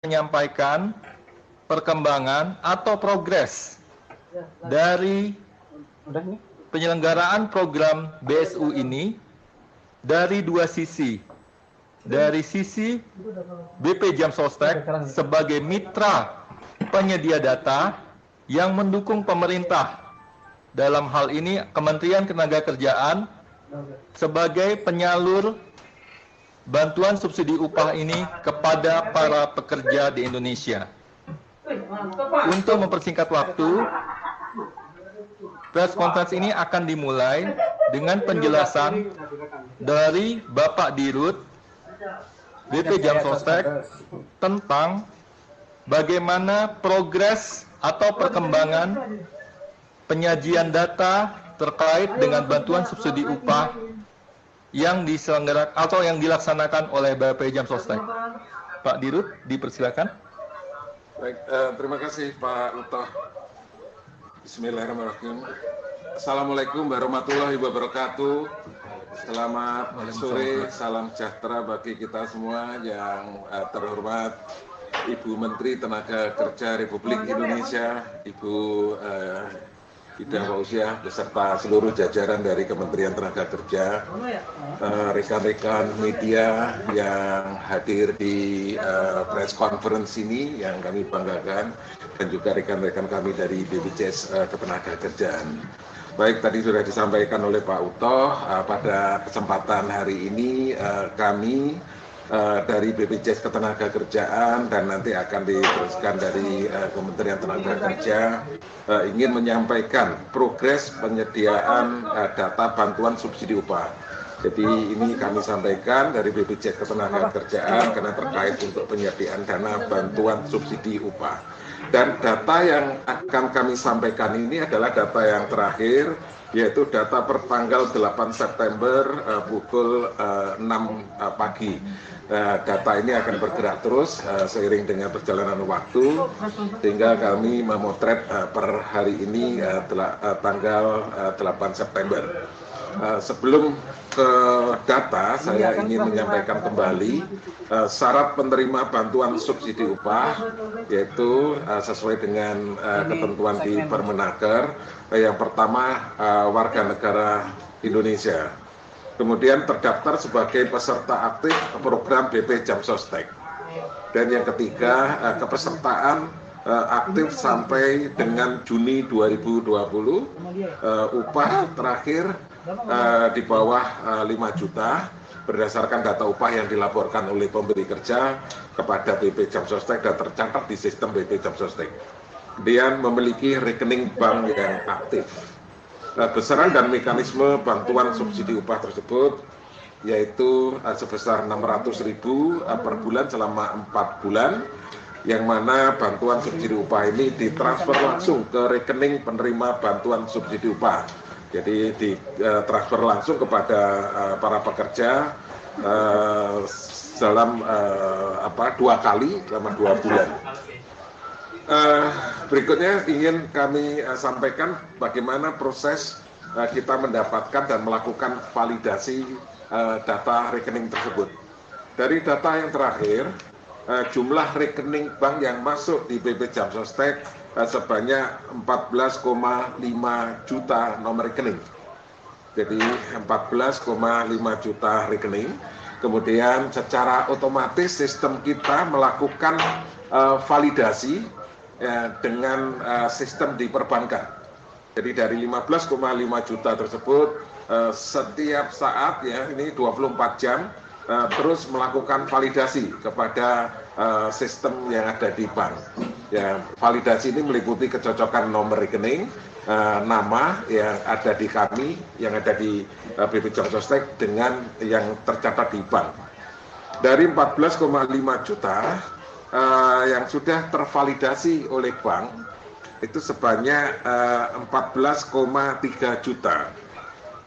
menyampaikan perkembangan atau progres dari penyelenggaraan program BSU ini dari dua sisi. Dari sisi BP Jam Sostek sebagai mitra penyedia data yang mendukung pemerintah. Dalam hal ini Kementerian Ketenagakerjaan sebagai penyalur bantuan subsidi upah ini kepada para pekerja di Indonesia. Untuk mempersingkat waktu, press conference ini akan dimulai dengan penjelasan dari Bapak Dirut BP Jam Sostek tentang bagaimana progres atau perkembangan penyajian data terkait dengan bantuan subsidi upah yang diselenggarakan atau yang dilaksanakan oleh BP Jam Sostek. Pak Dirut, dipersilakan. Baik, terima kasih Pak Utoh. Bismillahirrahmanirrahim. Assalamualaikum warahmatullahi wabarakatuh. Selamat sore, salam sejahtera bagi kita semua. Yang terhormat Ibu Menteri Tenaga Kerja Republik Indonesia, Ibu Ida Fauzia beserta seluruh jajaran dari Kementerian Tenaga Kerja, rekan-rekan media yang hadir di press conference ini yang kami banggakan, dan juga rekan-rekan kami dari BPJS Ketenagakerjaan. Baik, tadi sudah disampaikan oleh Pak Utoh, pada kesempatan hari ini kami dari BPJS Ketenagakerjaan dan nanti akan diteruskan dari Kementerian Tenaga Kerja ingin menyampaikan progres penyediaan data bantuan subsidi upah. Jadi ini kami sampaikan dari BPJS Ketenagakerjaan karena terkait untuk penyediaan dana bantuan subsidi upah. Dan data yang akan kami sampaikan ini adalah data yang terakhir, yaitu data per tanggal 8 September pukul 6 pagi. Data ini akan bergerak terus seiring dengan perjalanan waktu, sehingga kami memotret per hari ini tanggal 8 September. Sebelum ke data, saya ingin menyampaikan kembali syarat penerima bantuan subsidi upah, yaitu sesuai dengan ketentuan di Permenaker. Yang pertama, warga negara Indonesia. Kemudian terdaftar sebagai peserta aktif program BP Jam Sostek. Dan yang ketiga, kepesertaan aktif sampai dengan Juni 2020, upah terakhir di bawah 5 juta berdasarkan data upah yang dilaporkan oleh pemberi kerja kepada BP Jam Sostek dan tercatat di sistem BP Jam Sostek. Kemudian memiliki rekening bank yang aktif. Besaran dan mekanisme bantuan subsidi upah tersebut yaitu sebesar 600.000 per bulan selama 4 bulan, yang mana bantuan subsidi upah ini ditransfer langsung ke rekening penerima bantuan subsidi upah. Jadi ditransfer langsung kepada para pekerja dalam 2 kali selama 2 bulan. Berikutnya ingin kami sampaikan bagaimana proses kita mendapatkan dan melakukan validasi data rekening tersebut. Dari data yang terakhir, jumlah rekening bank yang masuk di BP Jam Sostek sebanyak 14,5 juta nomor rekening. Jadi 14,5 juta rekening. Kemudian secara otomatis sistem kita melakukan validasi dengan sistem di perbankan. Jadi dari 15,5 juta tersebut setiap saat ya ini 24 jam terus melakukan validasi kepada sistem yang ada di bank. Ya, validasi ini meliputi kecocokan nomor rekening, nama yang ada di kami, yang ada di BP Jam Sostek dengan yang tercatat di bank. Dari 14,5 juta yang sudah tervalidasi oleh bank itu sebanyak 14,3 juta.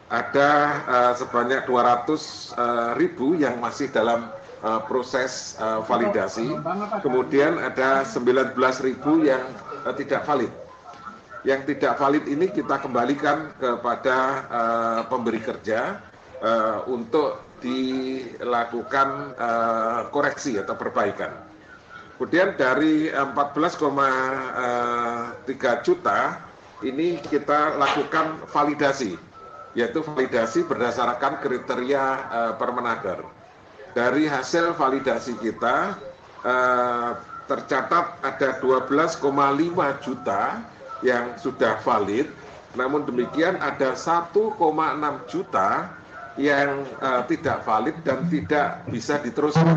Ada sebanyak 200.000 yang masih dalam proses validasi. Kemudian ada 19.000 yang tidak valid. Yang tidak valid ini kita kembalikan kepada pemberi kerja untuk dilakukan koreksi atau perbaikan. Kemudian dari 14,3 juta ini kita lakukan validasi, yaitu validasi berdasarkan kriteria Permenaker. Dari hasil validasi kita tercatat ada 12,5 juta yang sudah valid, namun demikian ada 1,6 juta yang tidak valid dan tidak bisa diteruskan.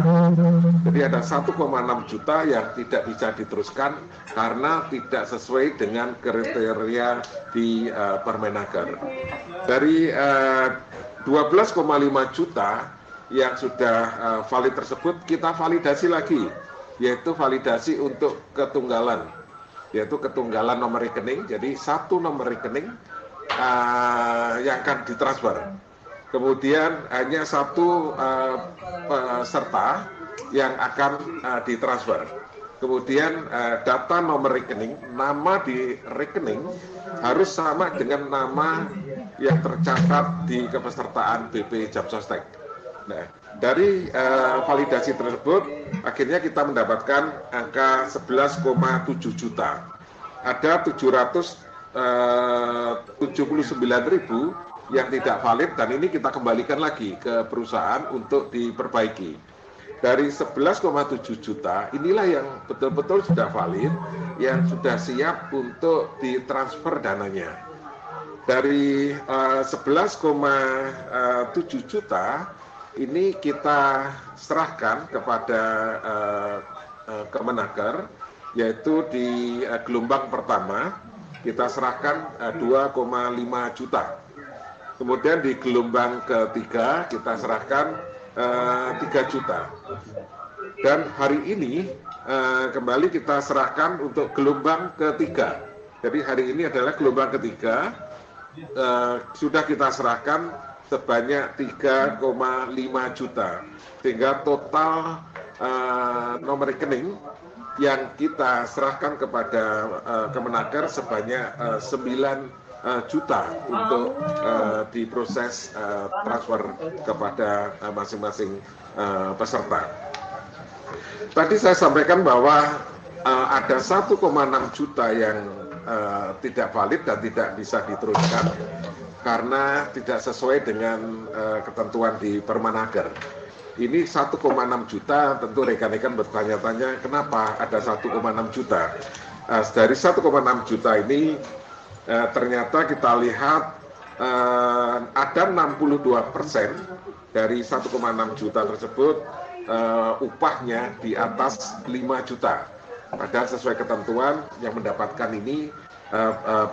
Jadi ada 1,6 juta yang tidak bisa diteruskan karena tidak sesuai dengan kriteria di Permenaker. Dari 12,5 juta yang sudah valid tersebut kita validasi lagi, yaitu validasi untuk ketunggalan, yaitu ketunggalan nomor rekening. Jadi satu nomor rekening yang akan ditransfer. Kemudian hanya satu peserta yang akan ditransfer. Kemudian data nomor rekening, nama di rekening harus sama dengan nama yang tercatat di kepesertaan BP Jam Sostek. Nah, dari validasi tersebut akhirnya kita mendapatkan angka 11,7 juta. Ada 779.000 yang tidak valid dan ini kita kembalikan lagi ke perusahaan untuk diperbaiki. Dari 11,7 juta inilah yang betul-betul sudah valid, yang sudah siap untuk ditransfer dananya. Dari 11,7 juta ini kita serahkan kepada Kemenaker, yaitu di gelombang pertama kita serahkan 2,5 juta. Kemudian di gelombang ketiga kita serahkan 3 juta. Dan hari ini kembali kita serahkan untuk gelombang ketiga. Jadi hari ini adalah gelombang ketiga, sudah kita serahkan sebanyak 3,5 juta. Sehingga total nomor rekening yang kita serahkan kepada Kemenaker sebanyak 9 juta untuk diproses transfer kepada masing-masing peserta. Tadi saya sampaikan bahwa ada 1,6 juta yang tidak valid dan tidak bisa diteruskan karena tidak sesuai dengan ketentuan di Permenaker. Ini 1,6 juta, tentu rekan-rekan bertanya-tanya kenapa ada 1,6 juta. Dari 1,6 juta ini ternyata kita lihat ada 62% dari 1,6 juta tersebut upahnya di atas 5 juta. Padahal sesuai ketentuan yang mendapatkan ini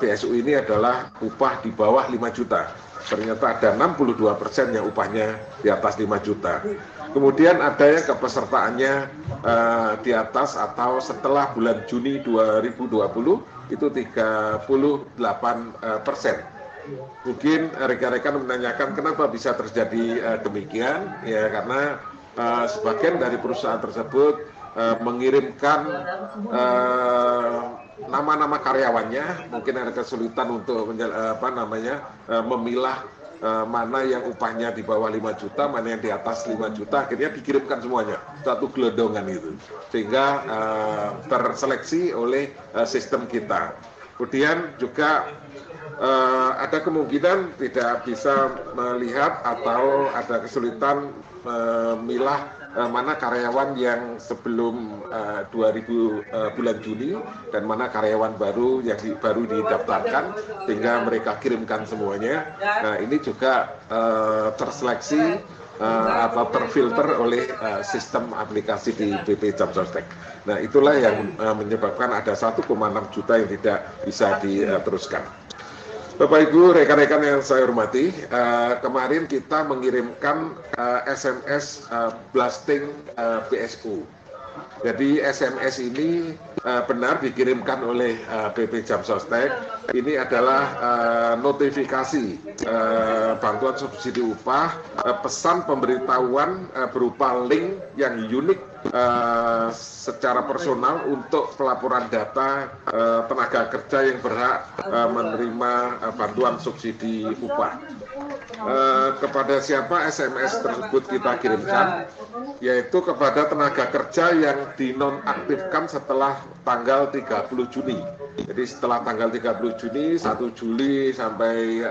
PSU ini adalah upah di bawah 5 juta. Ternyata ada 62% yang upahnya di atas 5 juta. Kemudian ada yang kepesertaannya di atas atau setelah bulan Juni 2020 itu 38%. Mungkin rekan-rekan menanyakan kenapa bisa terjadi demikian, ya karena sebagian dari perusahaan tersebut mengirimkan nama-nama karyawannya, mungkin ada kesulitan untuk memilah mana yang upahnya di bawah 5 juta, mana yang di atas 5 juta, akhirnya dikirimkan semuanya, satu gelondongan itu, sehingga terseleksi oleh sistem kita. Kemudian juga ada kemungkinan tidak bisa melihat atau ada kesulitan memilah mana karyawan yang sebelum 2000 bulan Juni dan mana karyawan baru yang baru didaftarkan sehingga mereka kirimkan semuanya. Nah ini juga terseleksi atau terfilter oleh sistem aplikasi di BP Jam Sostek. Nah itulah yang menyebabkan ada 1,6 juta yang tidak bisa diteruskan. Bapak Ibu, rekan-rekan yang saya hormati, kemarin kita mengirimkan SMS blasting PSU. Jadi SMS ini benar dikirimkan oleh BP Jam Sostek. Ini adalah notifikasi bantuan subsidi upah, pesan pemberitahuan berupa link yang unik secara personal untuk pelaporan data tenaga kerja yang berhak menerima bantuan subsidi upah. Kepada siapa SMS tersebut kita kirimkan, yaitu kepada tenaga kerja yang dinonaktifkan setelah tanggal 30 Juni. Jadi setelah tanggal 30 Juni, 1 Juli sampai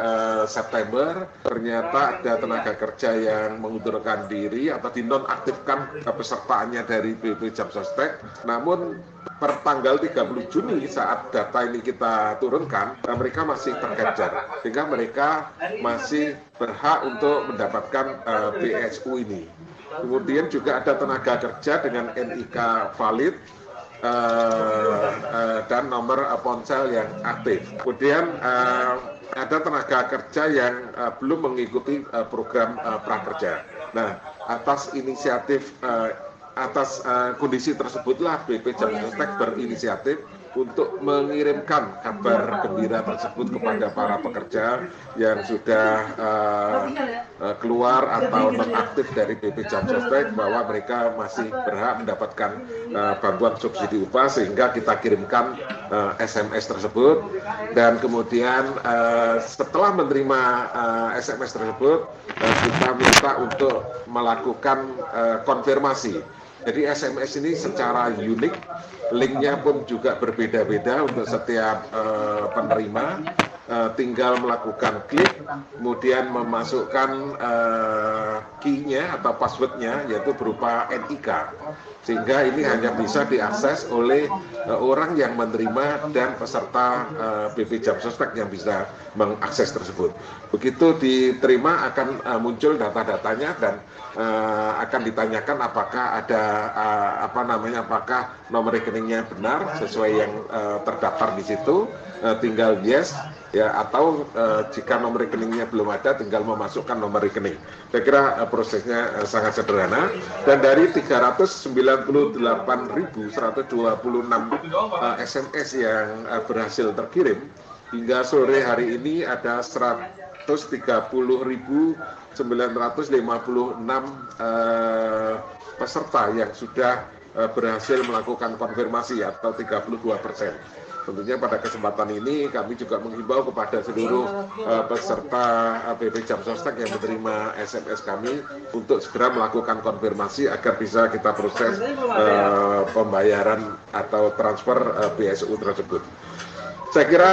September, ternyata ada tenaga kerja yang mengundurkan diri atau dinonaktifkan kepesertaannya dari BP Jam Sostek. Namun per tanggal 30 Juni saat data ini kita turunkan, mereka masih terkejar, sehingga mereka masih berhak untuk mendapatkan BSU ini. Kemudian juga ada tenaga kerja dengan NIK valid dan nomor ponsel yang aktif. Kemudian ada tenaga kerja yang belum mengikuti program prakerja. Nah, atas inisiatif atas kondisi tersebutlah BP Jam Sostek berinisiatif untuk mengirimkan kabar gembira tersebut kepada para pekerja yang sudah keluar atau nonaktif dari BP Jam Sostek bahwa mereka masih berhak mendapatkan bantuan subsidi upah, sehingga kita kirimkan SMS tersebut. Dan kemudian setelah menerima SMS tersebut, kita minta untuk melakukan konfirmasi. Jadi SMS ini secara unik, linknya pun juga berbeda-beda untuk setiap penerima. Tinggal melakukan klik, kemudian memasukkan key-nya atau password-nya, yaitu berupa NIK. Sehingga ini hanya bisa diakses oleh orang yang menerima dan peserta BP Jam Sostek yang bisa mengakses tersebut. Begitu diterima akan muncul data-datanya dan akan ditanyakan apakah ada apakah nomor rekeningnya benar sesuai yang terdaftar di situ, tinggal yes ya, atau jika nomor rekeningnya belum ada tinggal memasukkan nomor rekening. Saya kira prosesnya sangat sederhana, dan dari 398.126 SMS yang berhasil terkirim hingga sore hari ini ada 130.956 peserta yang sudah berhasil melakukan konfirmasi atau 32%. Tentunya pada kesempatan ini kami juga menghimbau kepada seluruh peserta BP Jam Sostek yang menerima SMS kami untuk segera melakukan konfirmasi agar bisa kita proses pembayaran atau transfer BSU tersebut. Saya kira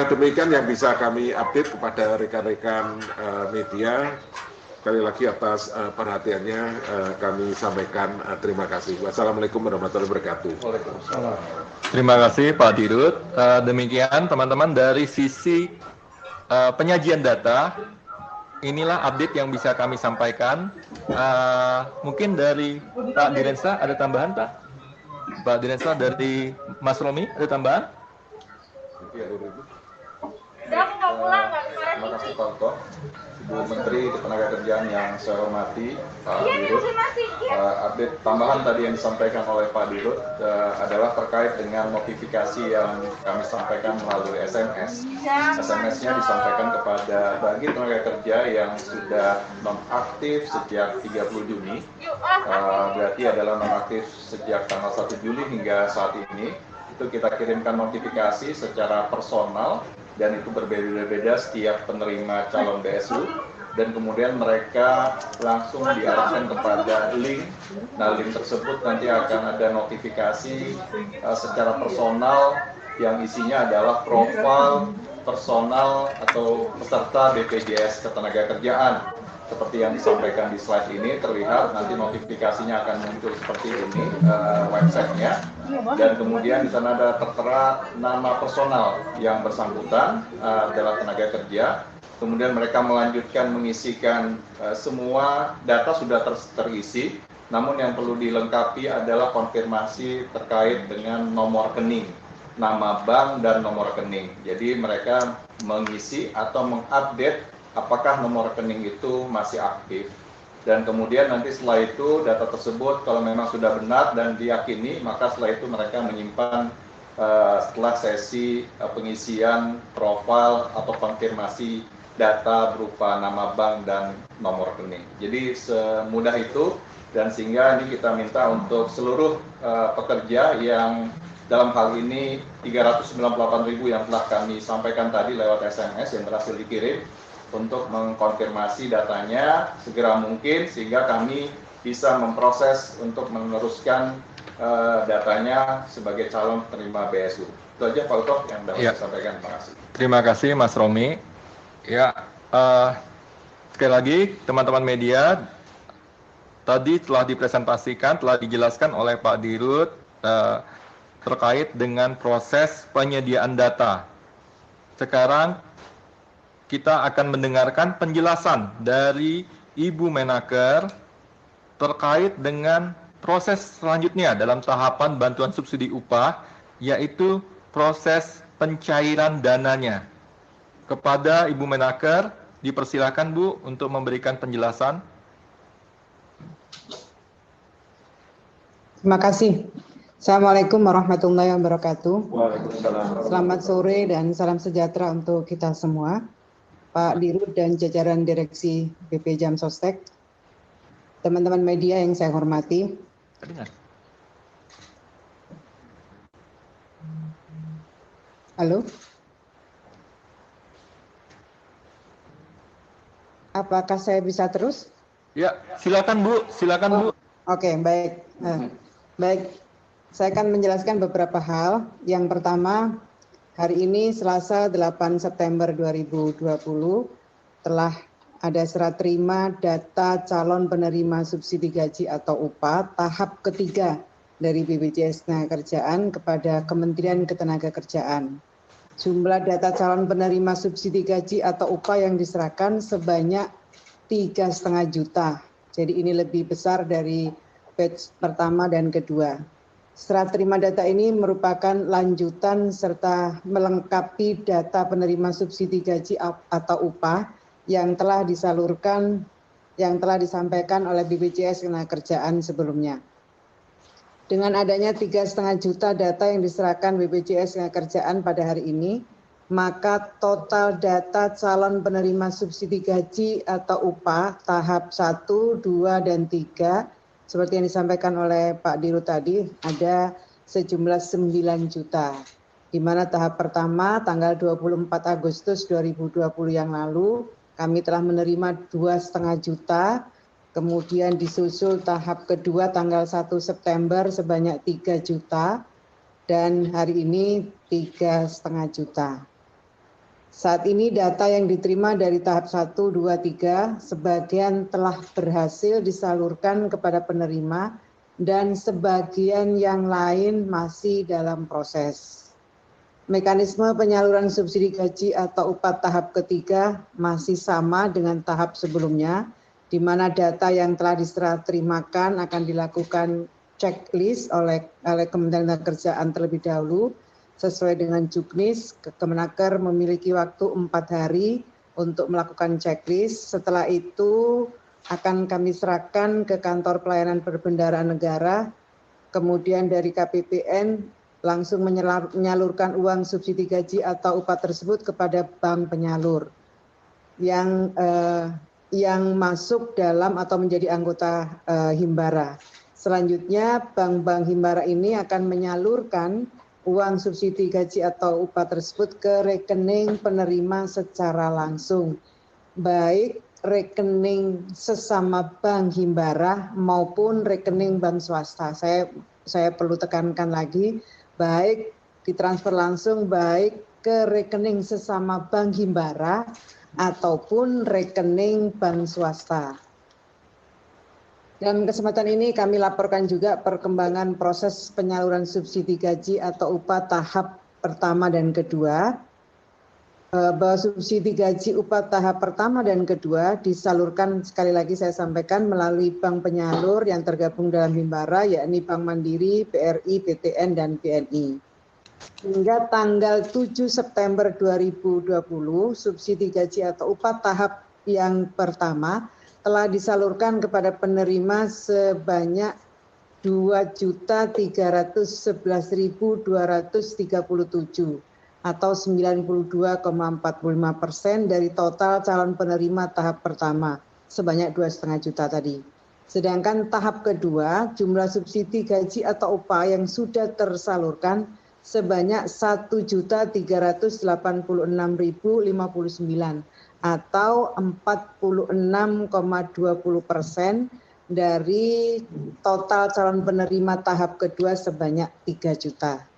demikian yang bisa kami update kepada rekan-rekan media. Sekali lagi atas perhatiannya kami sampaikan terima kasih. Wassalamualaikum warahmatullahi wabarakatuh. Terima kasih Pak Dirut. Demikian teman-teman dari sisi penyajian data, inilah update yang bisa kami sampaikan. Mungkin dari Pak Dirensa ada tambahan, Pak? Pak Dirensa dari Mas Romi ada tambahan? Udah, aku mau pulang, nggak kemarin. Terima kasih Pak Uto, Ibu Menteri Ketenagakerjaan yang saya hormati, Pak Dirut. Update tambahan tadi yang disampaikan oleh Pak Dirut adalah terkait dengan notifikasi yang kami sampaikan melalui SMS. SMS-nya disampaikan kepada bagi tenaga kerja yang sudah nonaktif sejak 30 Juni, berarti adalah nonaktif sejak tanggal 1 Juli hingga saat ini. Itu kita kirimkan notifikasi secara personal, dan itu berbeda-beda setiap penerima calon BSU, dan kemudian mereka langsung diarahkan kepada link. Nah, link tersebut nanti akan ada notifikasi secara personal yang isinya adalah profil personal atau peserta BPJS Ketenagakerjaan. Seperti yang disampaikan di slide ini, terlihat nanti notifikasinya akan muncul seperti ini websitenya, dan kemudian di sana ada tertera nama personal yang bersangkutan adalah tenaga kerja. Kemudian mereka melanjutkan mengisikan semua data sudah terisi, namun yang perlu dilengkapi adalah konfirmasi terkait dengan nomor rekening, nama bank dan nomor rekening. Jadi mereka mengisi atau mengupdate apakah nomor rekening itu masih aktif, dan kemudian nanti setelah itu data tersebut kalau memang sudah benar dan diyakini, maka setelah itu mereka menyimpan setelah sesi pengisian profil atau konfirmasi data berupa nama bank dan nomor rekening. Jadi semudah itu dan sehingga ini kita minta untuk seluruh pekerja yang dalam hal ini 398.000 yang telah kami sampaikan tadi lewat SMS yang berhasil dikirim untuk mengkonfirmasi datanya segera mungkin sehingga kami bisa memproses untuk meneruskan datanya sebagai calon penerima BSU. Itu aja Pak Utoh yang dapat saya sampaikan. Terima kasih. Terima kasih Mas Romi. Ya, sekali lagi teman-teman media, tadi telah dipresentasikan, telah dijelaskan oleh Pak Dirut terkait dengan proses penyediaan data. Sekarang kita akan mendengarkan penjelasan dari Ibu Menaker terkait dengan proses selanjutnya dalam tahapan bantuan subsidi upah, yaitu proses pencairan dananya. Kepada Ibu Menaker, dipersilakan Bu untuk memberikan penjelasan. Terima kasih. Assalamualaikum warahmatullahi wabarakatuh. Waalaikumsalam. Selamat sore dan salam sejahtera untuk kita semua. Pak Dirut dan jajaran Direksi BP Jam Sostek, teman-teman media yang saya hormati. Halo? Apakah saya bisa terus? Ya, silakan Bu, silakan Bu. Oke, baik. Baik, saya akan menjelaskan beberapa hal. Yang pertama, hari ini Selasa 8 September 2020 telah ada serah terima data calon penerima subsidi gaji atau upah tahap ketiga dari BPJS Ketenagakerjaan kepada Kementerian Ketenagakerjaan. Jumlah data calon penerima subsidi gaji atau upah yang diserahkan sebanyak 3,5 juta. Jadi ini lebih besar dari batch pertama dan kedua. Serah terima data ini merupakan lanjutan serta melengkapi data penerima subsidi gaji atau upah yang telah disalurkan, yang telah disampaikan oleh BPJS Ketenagakerjaan sebelumnya. Dengan adanya 3,5 juta data yang diserahkan BPJS Ketenagakerjaan pada hari ini, maka total data calon penerima subsidi gaji atau upah tahap 1, 2, dan 3 seperti yang disampaikan oleh Pak Dirut tadi, ada sejumlah 9 juta. Di mana tahap pertama tanggal 24 Agustus 2020 yang lalu, kami telah menerima 2,5 juta, kemudian disusul tahap kedua tanggal 1 September sebanyak 3 juta, dan hari ini 3,5 juta. Saat ini data yang diterima dari tahap 1, 2, 3 sebagian telah berhasil disalurkan kepada penerima dan sebagian yang lain masih dalam proses. Mekanisme penyaluran subsidi gaji atau upah tahap ketiga masih sama dengan tahap sebelumnya, di mana data yang telah diserah terimakan akan dilakukan checklist oleh Kementerian Ketenagakerjaan terlebih dahulu. Sesuai dengan Juknis, Kemenaker memiliki waktu 4 hari untuk melakukan checklist. Setelah itu akan kami serahkan ke Kantor Pelayanan Perbendaharaan Negara, kemudian dari KPPN langsung menyalurkan uang subsidi gaji atau upah tersebut kepada bank penyalur yang masuk dalam atau menjadi anggota Himbara. Selanjutnya bank-bank Himbara ini akan menyalurkan uang subsidi gaji atau upah tersebut ke rekening penerima secara langsung, baik rekening sesama bank Himbara maupun rekening bank swasta. Saya perlu tekankan lagi, baik ditransfer langsung baik ke rekening sesama bank Himbara ataupun rekening bank swasta. Dalam kesempatan ini kami laporkan juga perkembangan proses penyaluran subsidi gaji atau upah tahap pertama dan kedua. Bahwa subsidi gaji upah tahap pertama dan kedua disalurkan, sekali lagi saya sampaikan, melalui bank penyalur yang tergabung dalam Himbara, yakni Bank Mandiri, BRI, BTN, dan BNI. Hingga tanggal 7 September 2020, subsidi gaji atau upah tahap yang pertama telah disalurkan kepada penerima sebanyak 2.311.237 atau 92,45% dari total calon penerima tahap pertama sebanyak 2,5 juta tadi. Sedangkan tahap kedua, jumlah subsidi gaji atau upah yang sudah tersalurkan sebanyak 1.386.059 atau 46,20% dari total calon penerima tahap kedua sebanyak 3 juta.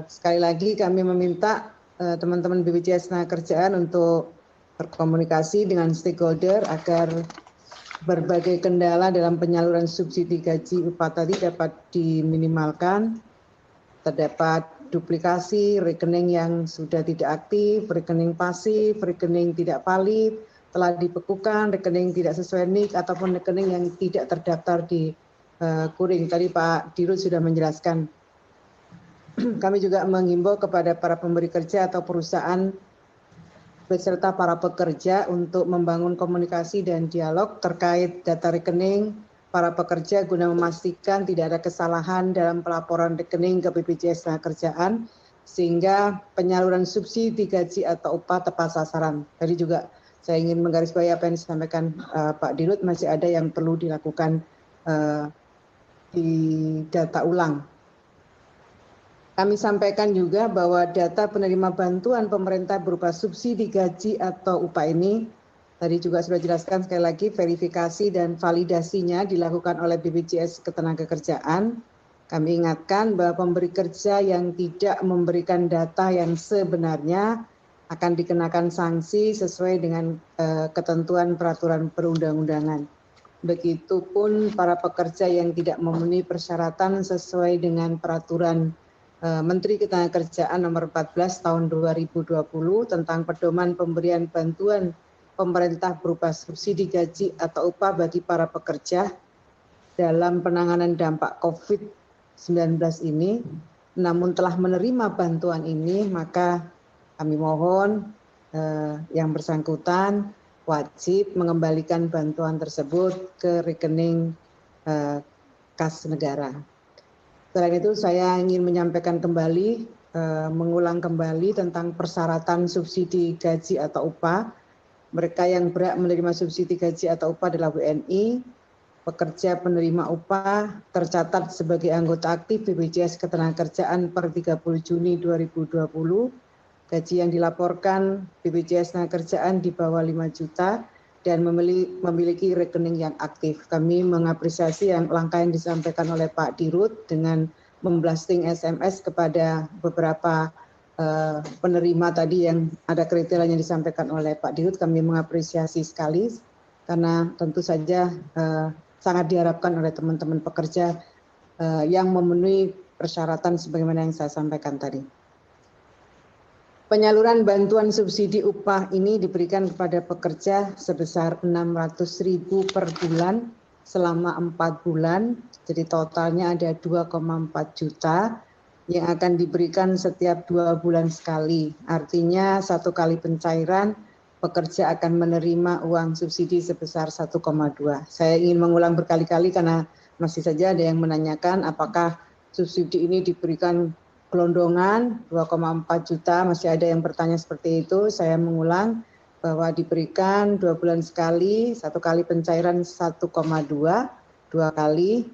Sekali lagi kami meminta teman-teman BPJS Tenagakerjaan untuk berkomunikasi dengan stakeholder agar berbagai kendala dalam penyaluran subsidi gaji upah tadi dapat diminimalkan, terdapat duplikasi rekening yang sudah tidak aktif, rekening pasif, rekening tidak valid, telah dibekukan, rekening tidak sesuai NIK, ataupun rekening yang tidak terdaftar di kuring. Tadi Pak Dirut sudah menjelaskan. Kami juga menghimbau kepada para pemberi kerja atau perusahaan beserta para pekerja untuk membangun komunikasi dan dialog terkait data rekening para pekerja guna memastikan tidak ada kesalahan dalam pelaporan rekening ke BPJS Tenagakerjaan sehingga penyaluran subsidi gaji atau upah tepat sasaran. Tadi juga saya ingin menggarisbawahi apa yang disampaikan Pak Dirut, masih ada yang perlu dilakukan di data ulang. Kami sampaikan juga bahwa data penerima bantuan pemerintah berupa subsidi gaji atau upah ini, tadi juga sudah jelaskan sekali lagi, verifikasi dan validasinya dilakukan oleh BPJS Ketenagakerjaan. Kami ingatkan bahwa pemberi kerja yang tidak memberikan data yang sebenarnya akan dikenakan sanksi sesuai dengan ketentuan peraturan perundang-undangan. Begitupun para pekerja yang tidak memenuhi persyaratan sesuai dengan peraturan Menteri Ketenagakerjaan nomor 14 tahun 2020 tentang pedoman pemberian bantuan pemerintah berupa subsidi gaji atau upah bagi para pekerja dalam penanganan dampak COVID-19 ini, namun telah menerima bantuan ini, maka kami mohon yang bersangkutan wajib mengembalikan bantuan tersebut ke rekening kas negara. Selain itu saya ingin menyampaikan kembali, mengulang kembali tentang persyaratan subsidi gaji atau upah. Mereka yang berhak menerima subsidi gaji atau upah adalah WNI, pekerja penerima upah tercatat sebagai anggota aktif BPJS Ketenagakerjaan per 30 Juni 2020, gaji yang dilaporkan BPJS Tenagakerjaan di bawah 5 juta, dan memiliki rekening yang aktif. Kami mengapresiasi langkah yang disampaikan oleh Pak Dirut dengan memblasting SMS kepada beberapa penerima tadi yang ada kriteria yang disampaikan oleh Pak Dirut. Kami mengapresiasi sekali karena tentu saja sangat diharapkan oleh teman-teman pekerja yang memenuhi persyaratan sebagaimana yang saya sampaikan tadi. Penyaluran bantuan subsidi upah ini diberikan kepada pekerja sebesar 600.000 per bulan selama 4 bulan. Jadi totalnya ada 2,4 juta yang akan diberikan setiap 2 bulan sekali. Artinya 1 kali pencairan pekerja akan menerima uang subsidi sebesar 1,2. Saya ingin mengulang berkali-kali karena masih saja ada yang menanyakan apakah subsidi ini diberikan gelondongan 2,4 juta, masih ada yang bertanya seperti itu. Saya mengulang bahwa diberikan 2 bulan sekali, 1 kali pencairan 1,2, 2 kali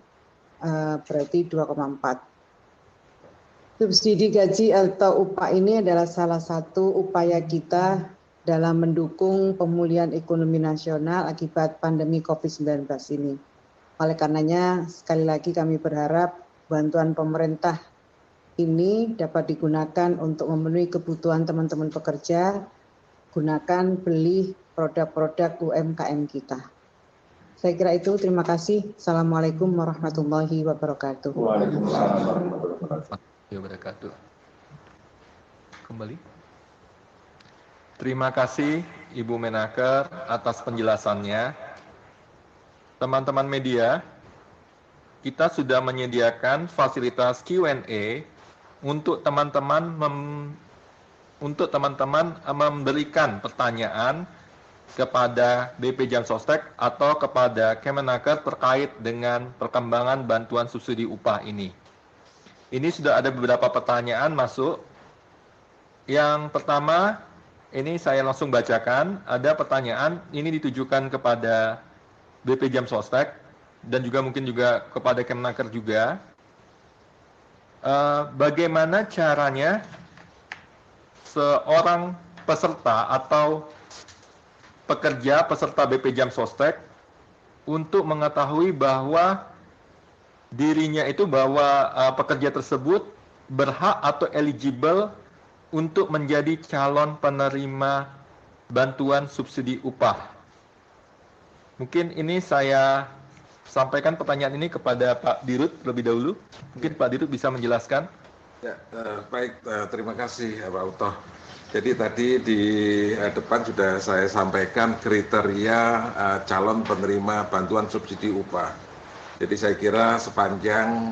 berarti 2,4. Subsidi gaji atau upah ini adalah salah satu upaya kita dalam mendukung pemulihan ekonomi nasional akibat pandemi COVID-19 ini. Oleh karenanya, sekali lagi kami berharap bantuan pemerintah ini dapat digunakan untuk memenuhi kebutuhan teman-teman pekerja, gunakan beli produk-produk UMKM kita. Saya kira itu, terima kasih. Assalamualaikum warahmatullahi wabarakatuh. Waalaikumsalam warahmatullahi wabarakatuh. Kembali. Terima kasih Ibu Menaker atas penjelasannya. Teman-teman media, kita sudah menyediakan fasilitas Q&A untuk teman-teman memberikan pertanyaan kepada BP Jam Sostek atau kepada Kemenaker terkait dengan perkembangan bantuan subsidi upah ini. Ini sudah ada beberapa pertanyaan masuk. Yang pertama, ini saya langsung bacakan. Ada pertanyaan, ini ditujukan kepada BP Jam Sostek dan juga mungkin juga kepada Kemenaker juga, bagaimana caranya seorang peserta atau pekerja peserta BP Jam Sostek untuk mengetahui bahwa dirinya itu pekerja tersebut berhak atau eligible untuk menjadi calon penerima bantuan subsidi upah. Mungkin ini saya sampaikan pertanyaan ini kepada Pak Dirut terlebih dahulu. Mungkin Pak Dirut bisa menjelaskan. Ya, baik, terima kasih Pak Utoh. Jadi tadi di depan sudah saya sampaikan kriteria calon penerima bantuan subsidi upah. Jadi saya kira sepanjang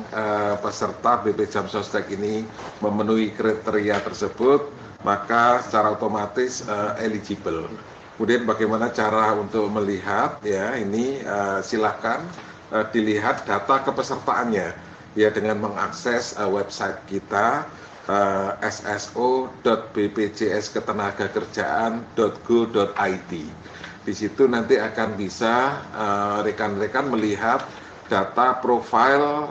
peserta BP Jam Sostek ini memenuhi kriteria tersebut, maka secara otomatis eligible. Kemudian bagaimana cara untuk melihat ya ini silakan dilihat data kepesertaannya ya dengan mengakses website kita sso.bpjsketenagakerjaan.go.id. Di situ nanti akan bisa rekan-rekan melihat data profil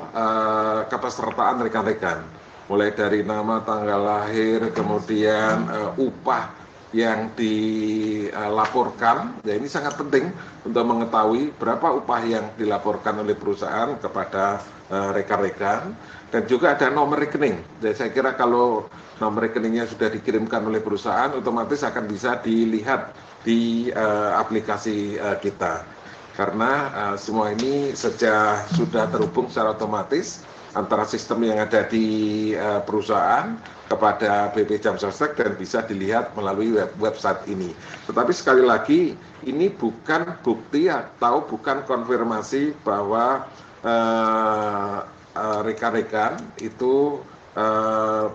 kepesertaan rekan-rekan, mulai dari nama, tanggal lahir, kemudian upah yang dilaporkan. Ya, ini sangat penting untuk mengetahui berapa upah yang dilaporkan oleh perusahaan kepada rekan-rekan, dan juga ada nomor rekening. Jadi saya kira kalau nomor rekeningnya sudah dikirimkan oleh perusahaan, otomatis akan bisa dilihat di aplikasi kita. Karena semua ini sudah terhubung secara otomatis antara sistem yang ada di perusahaan kepada BP Jam Sostek dan bisa dilihat melalui website ini. Tetapi sekali lagi ini bukan bukti atau bukan konfirmasi bahwa rekan-rekan itu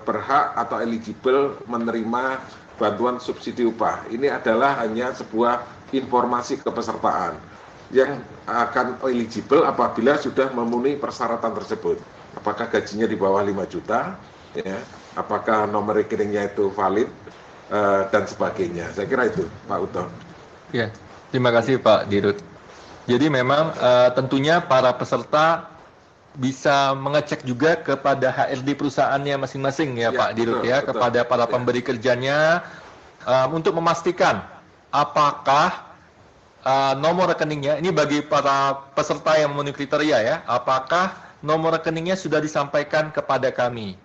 berhak atau eligible menerima bantuan subsidi upah. Ini adalah hanya sebuah informasi kepesertaan yang akan eligible apabila sudah memenuhi persyaratan tersebut. Apakah gajinya di bawah 5 juta, ya, apakah nomor rekeningnya itu valid, dan sebagainya. Saya kira itu, Pak Utoh. Ya, terima kasih Pak Dirut. Jadi memang tentunya para peserta bisa mengecek juga kepada HRD perusahaannya masing-masing ya, Pak Dirut ya, betul, kepada para pemberi kerjanya untuk memastikan apakah nomor rekeningnya, ini bagi para peserta yang memenuhi kriteria ya, apakah nomor rekeningnya sudah disampaikan kepada kami.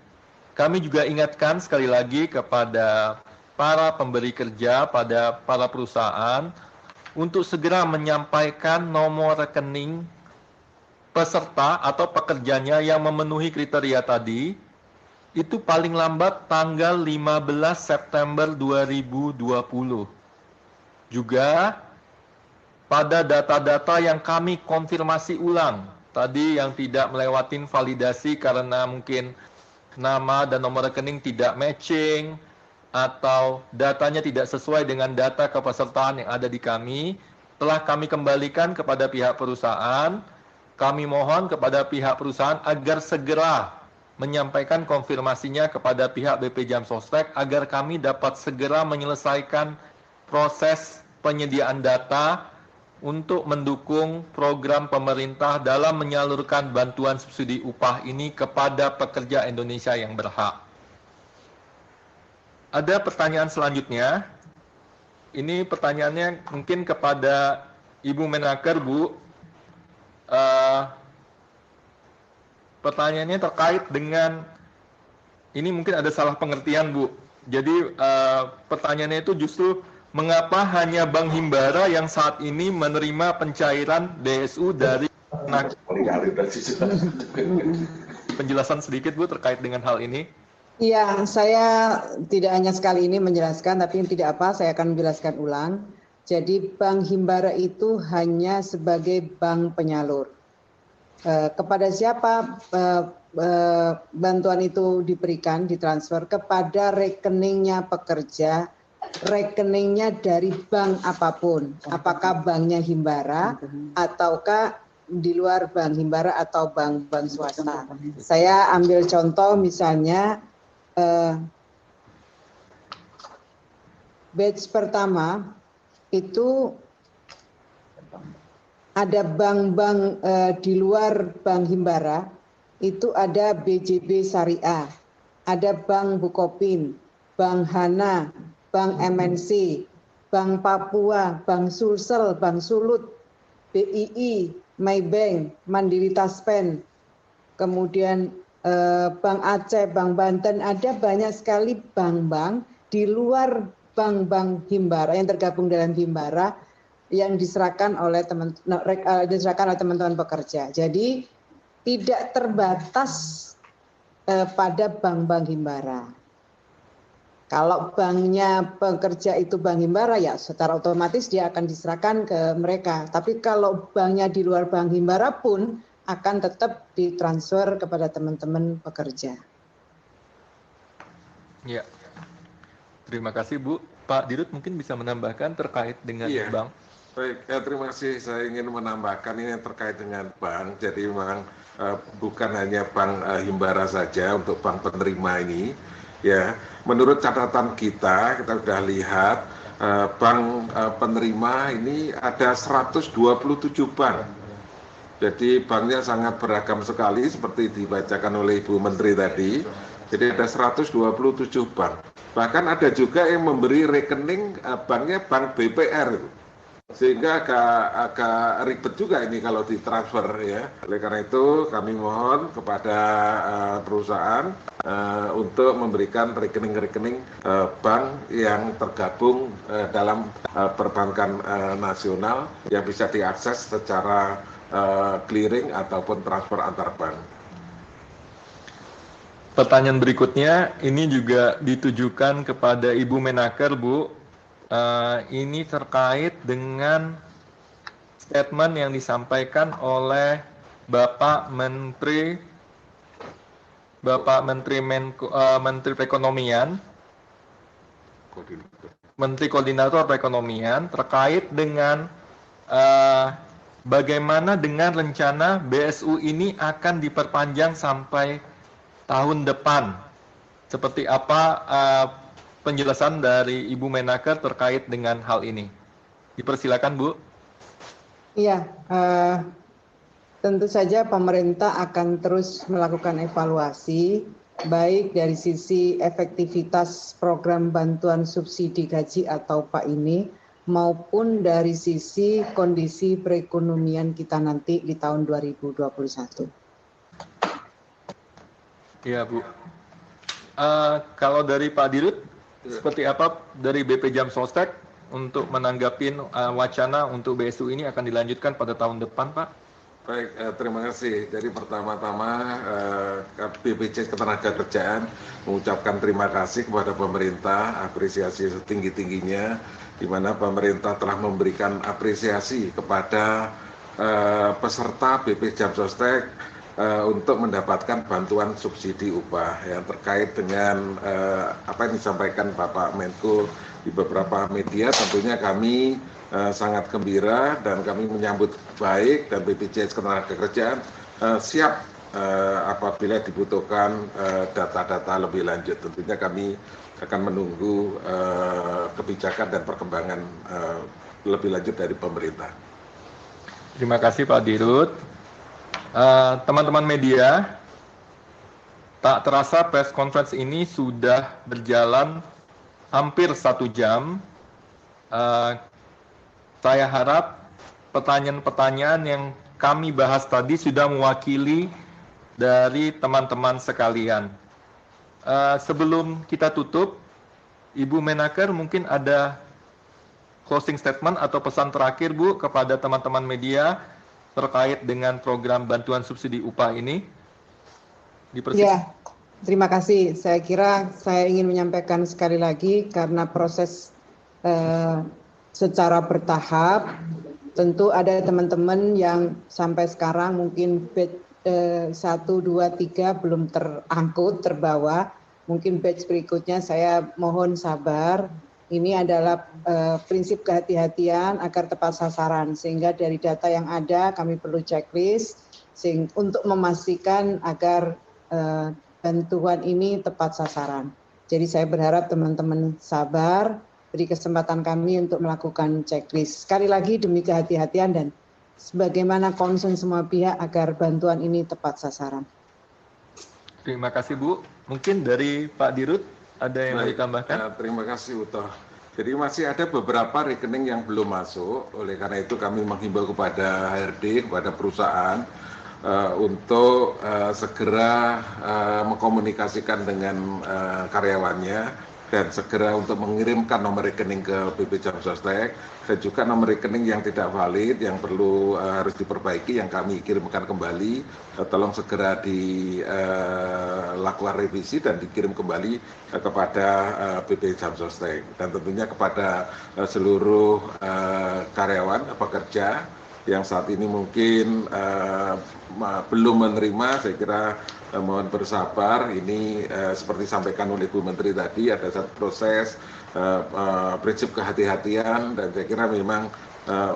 Kami juga ingatkan sekali lagi kepada para pemberi kerja, pada para perusahaan, untuk segera menyampaikan nomor rekening peserta atau pekerjanya yang memenuhi kriteria tadi, itu paling lambat tanggal 15 September 2020. Juga pada data-data yang kami konfirmasi ulang, tadi yang tidak melewatin validasi karena mungkin nama dan nomor rekening tidak matching, atau datanya tidak sesuai dengan data kepesertaan yang ada di kami, telah kami kembalikan kepada pihak perusahaan. Kami mohon kepada pihak perusahaan agar segera menyampaikan konfirmasinya kepada pihak BP Jam Sostek agar kami dapat segera menyelesaikan proses penyediaan data untuk mendukung program pemerintah dalam menyalurkan bantuan subsidi upah ini kepada pekerja Indonesia yang berhak. Ada pertanyaan selanjutnya. Ini pertanyaannya mungkin kepada Ibu Menaker, Bu. Pertanyaannya terkait dengan, ini mungkin ada salah pengertian, Bu. Jadi pertanyaannya itu justru mengapa hanya Bank Himbara yang saat ini menerima pencairan DSU dari penjelasan sedikit, Bu, terkait dengan hal ini. Iya, saya tidak hanya sekali ini menjelaskan, tapi tidak apa, saya akan menjelaskan ulang. Jadi Bank Himbara itu hanya sebagai bank penyalur. Kepada siapa bantuan itu diberikan, ditransfer kepada rekeningnya pekerja, rekeningnya dari bank apapun, apakah banknya Himbara ataukah di luar Bank Himbara atau bank-bank swasta. Saya ambil contoh misalnya batch pertama itu ada bank-bank di luar Bank Himbara, itu ada BJB Syariah, ada Bank Bukopin, Bank Hana, Bank MNC, Bank Papua, Bank Sulsel, Bank Sulut, BII, Maybank, Mandiri Taspen, kemudian Bank Aceh, Bank Banten, ada banyak sekali bank-bank di luar bank-bank Himbara yang tergabung dalam Himbara yang diserahkan oleh teman-teman pekerja. Jadi tidak terbatas pada bank-bank Himbara. Kalau banknya pekerja itu Bank Himbara, ya secara otomatis dia akan diserahkan ke mereka. Tapi kalau banknya di luar Bank Himbara pun akan tetap ditransfer kepada teman-teman pekerja. Ya, terima kasih Bu. Pak Dirut mungkin bisa menambahkan terkait dengan bank. Baik, terima kasih. Saya ingin menambahkan ini terkait dengan bank. Jadi memang bukan hanya Bank Himbara saja untuk bank penerima ini. Ya, menurut catatan kita sudah lihat bank penerima ini ada 127 bank. Jadi banknya sangat beragam sekali seperti dibacakan oleh Ibu Menteri tadi. Jadi ada 127 bank. Bahkan ada juga yang memberi rekening banknya Bank BPR itu. Sehingga agak ribet juga ini kalau ditransfer ya. Oleh karena itu kami mohon kepada perusahaan untuk memberikan rekening-rekening bank yang tergabung dalam perbankan nasional yang bisa diakses secara clearing ataupun transfer antar bank. Pertanyaan berikutnya ini juga ditujukan kepada Ibu Menaker, Bu. Ini terkait dengan statement yang disampaikan oleh Bapak Menteri Perekonomian, Menteri Koordinator Perekonomian terkait dengan bagaimana dengan rencana BSU ini akan diperpanjang sampai tahun depan. Seperti apa penjelasan dari Ibu Menaker terkait dengan hal ini? Dipersilakan, Bu. Iya, tentu saja pemerintah akan terus melakukan evaluasi, baik dari sisi efektivitas program bantuan subsidi gaji atau PAK ini, maupun dari sisi kondisi perekonomian kita nanti di tahun 2021. Iya, Bu. Kalau dari Pak Dirut, seperti apa dari BP Jam Sostek untuk menanggapi wacana untuk BSU ini akan dilanjutkan pada tahun depan, Pak? Baik, terima kasih. Jadi pertama-tama BPJS Ketenagakerjaan mengucapkan terima kasih kepada pemerintah, apresiasi setinggi-tingginya, di mana pemerintah telah memberikan apresiasi kepada peserta BP Jam Sostek untuk mendapatkan bantuan subsidi upah yang terkait dengan apa yang disampaikan Bapak Menko di beberapa media. Tentunya kami sangat gembira dan kami menyambut baik, dan BPJS Ketenagakerjaan siap apabila dibutuhkan data-data lebih lanjut. Tentunya kami akan menunggu kebijakan dan perkembangan lebih lanjut dari pemerintah. Terima kasih Pak Dirut. Teman-teman media, tak terasa press conference ini sudah berjalan hampir 1 jam. Saya harap pertanyaan-pertanyaan yang kami bahas tadi sudah mewakili dari teman-teman sekalian. Sebelum kita tutup, Ibu Menaker mungkin ada closing statement atau pesan terakhir, Bu, kepada teman-teman media terkait dengan program bantuan subsidi upah ini. Ya, terima kasih. Saya kira saya ingin menyampaikan sekali lagi, karena proses secara bertahap, tentu ada teman-teman yang sampai sekarang mungkin batch 1, 2, 3 belum terangkut, terbawa. Mungkin batch berikutnya saya mohon sabar. Ini adalah prinsip kehati-hatian agar tepat sasaran, sehingga dari data yang ada kami perlu checklist untuk memastikan agar bantuan ini tepat sasaran. Jadi saya berharap teman-teman sabar, beri kesempatan kami untuk melakukan checklist. Sekali lagi demi kehati-hatian dan sebagaimana concern semua pihak agar bantuan ini tepat sasaran. Terima kasih Bu. Mungkin dari Pak Dirut ada yang mau Baik, ditambahkan? terima kasih Utoh. Jadi masih ada beberapa rekening yang belum masuk, oleh karena itu kami menghimbau kepada HRD, kepada perusahaan untuk segera mengkomunikasikan dengan karyawannya dan segera untuk mengirimkan nomor rekening ke BP Jam Sostek, dan juga nomor rekening yang tidak valid yang perlu harus diperbaiki yang kami kirimkan kembali, tolong segera dilakukan revisi dan dikirim kembali kepada BP Jam Sostek, dan tentunya kepada seluruh karyawan pekerja yang saat ini mungkin belum menerima. Saya kira mohon bersabar. Ini seperti disampaikan oleh Bu Menteri tadi, ada satu proses prinsip kehati-hatian, dan saya kira memang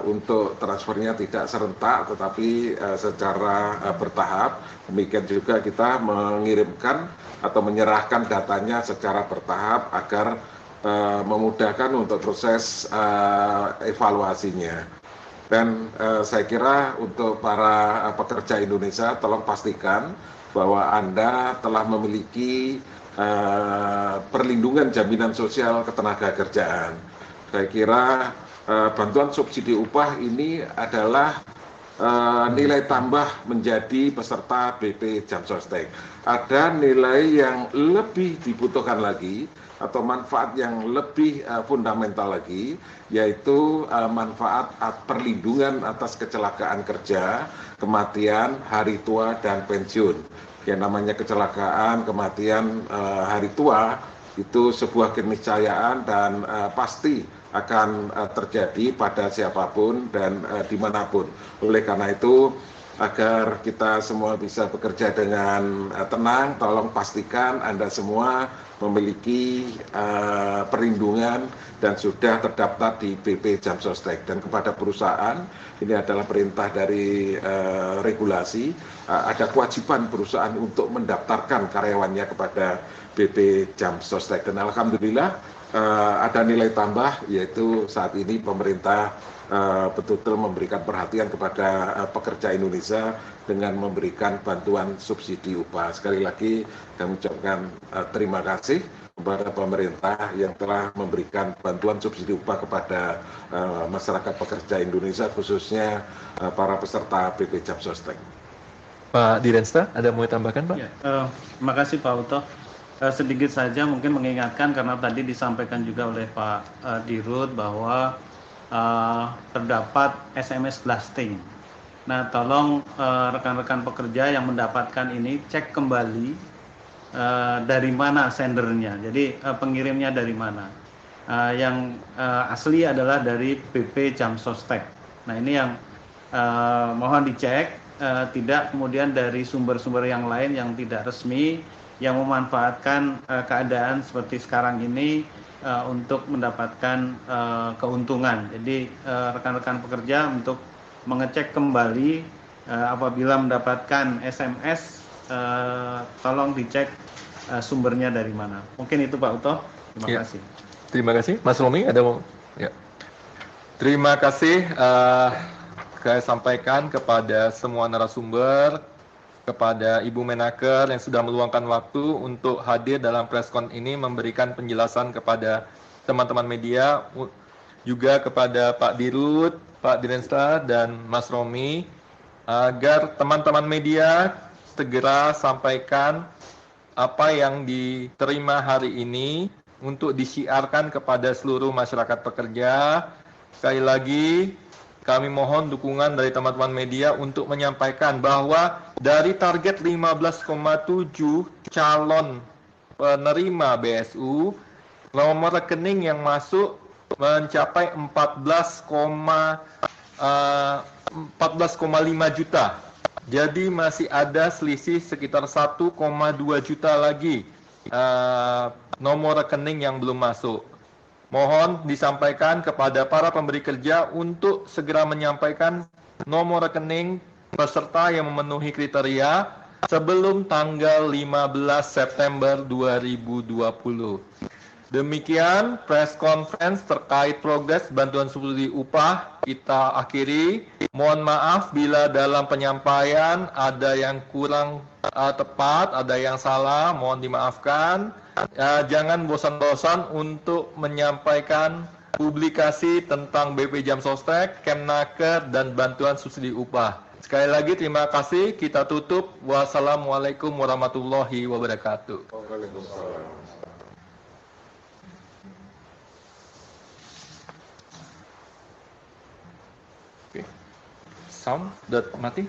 untuk transfernya tidak serentak tetapi secara bertahap. Demikian juga kita mengirimkan atau menyerahkan datanya secara bertahap agar memudahkan untuk proses evaluasinya. Dan saya kira untuk para pekerja Indonesia, tolong pastikan bahwa Anda telah memiliki perlindungan jaminan sosial ketenagakerjaan. Saya kira bantuan subsidi upah ini adalah nilai tambah menjadi peserta BP Jam Sostek. Ada nilai yang lebih dibutuhkan lagi atau manfaat yang lebih fundamental lagi, yaitu manfaat perlindungan atas kecelakaan kerja, kematian, hari tua, dan pensiun. Yang namanya kecelakaan, kematian, hari tua itu sebuah keniscayaan dan pasti akan terjadi pada siapapun dan dimanapun. Oleh karena itu, agar kita semua bisa bekerja dengan tenang, tolong pastikan Anda semua memiliki perlindungan dan sudah terdaftar di BP Jam Sostek. Dan kepada perusahaan, ini adalah perintah dari regulasi, ada kewajiban perusahaan untuk mendaftarkan karyawannya kepada BP Jam Sostek. Dan alhamdulillah ada nilai tambah, yaitu saat ini pemerintah betul-betul memberikan perhatian kepada pekerja Indonesia dengan memberikan bantuan subsidi upah. Sekali lagi kami ucapkan terima kasih kepada pemerintah yang telah memberikan bantuan subsidi upah kepada masyarakat pekerja Indonesia, khususnya para peserta BP Jam Sostek. Pak Direnstra, ada mau ditambahkan Pak? Ya, terima kasih Pak Utoh. Sedikit saja mungkin mengingatkan, karena tadi disampaikan juga oleh Pak Dirut bahwa terdapat SMS blasting. Nah, tolong rekan-rekan pekerja yang mendapatkan ini cek kembali dari mana sendernya. Jadi pengirimnya dari mana. Yang asli adalah dari BP Jam Sostek. Nah, ini yang mohon dicek, tidak kemudian dari sumber-sumber yang lain yang tidak resmi yang memanfaatkan keadaan seperti sekarang ini untuk mendapatkan keuntungan. Jadi rekan-rekan pekerja untuk mengecek kembali apabila mendapatkan SMS, tolong dicek sumbernya dari mana. Mungkin itu Pak Utoh. Terima kasih. Terima kasih. Mas Romi, ada mau? Ya. Terima kasih. Saya sampaikan kepada semua narasumber, kepada Ibu Menaker yang sudah meluangkan waktu untuk hadir dalam preskon ini, memberikan penjelasan kepada teman-teman media, juga kepada Pak Dirut, Pak Direnstra, dan Mas Romi, agar teman-teman media segera sampaikan apa yang diterima hari ini untuk disiarkan kepada seluruh masyarakat pekerja. Sekali lagi, kami mohon dukungan dari teman-teman media untuk menyampaikan bahwa dari target 15,7 calon penerima BSU, nomor rekening yang masuk mencapai 14,5 juta. Jadi masih ada selisih sekitar 1,2 juta lagi nomor rekening yang belum masuk. Mohon disampaikan kepada para pemberi kerja untuk segera menyampaikan nomor rekening peserta yang memenuhi kriteria sebelum tanggal 15 September 2020. Demikian press conference terkait progres bantuan subsidi upah kita akhiri. Mohon maaf bila dalam penyampaian ada yang kurang tepat, ada yang salah, mohon dimaafkan. Jangan bosan-bosan untuk menyampaikan publikasi tentang BP Jam Sostek, Kemnaker, dan bantuan subsidi upah. Sekali lagi terima kasih, kita tutup. Wassalamualaikum warahmatullahi wabarakatuh. Waalaikumsalam. Sound udah mati?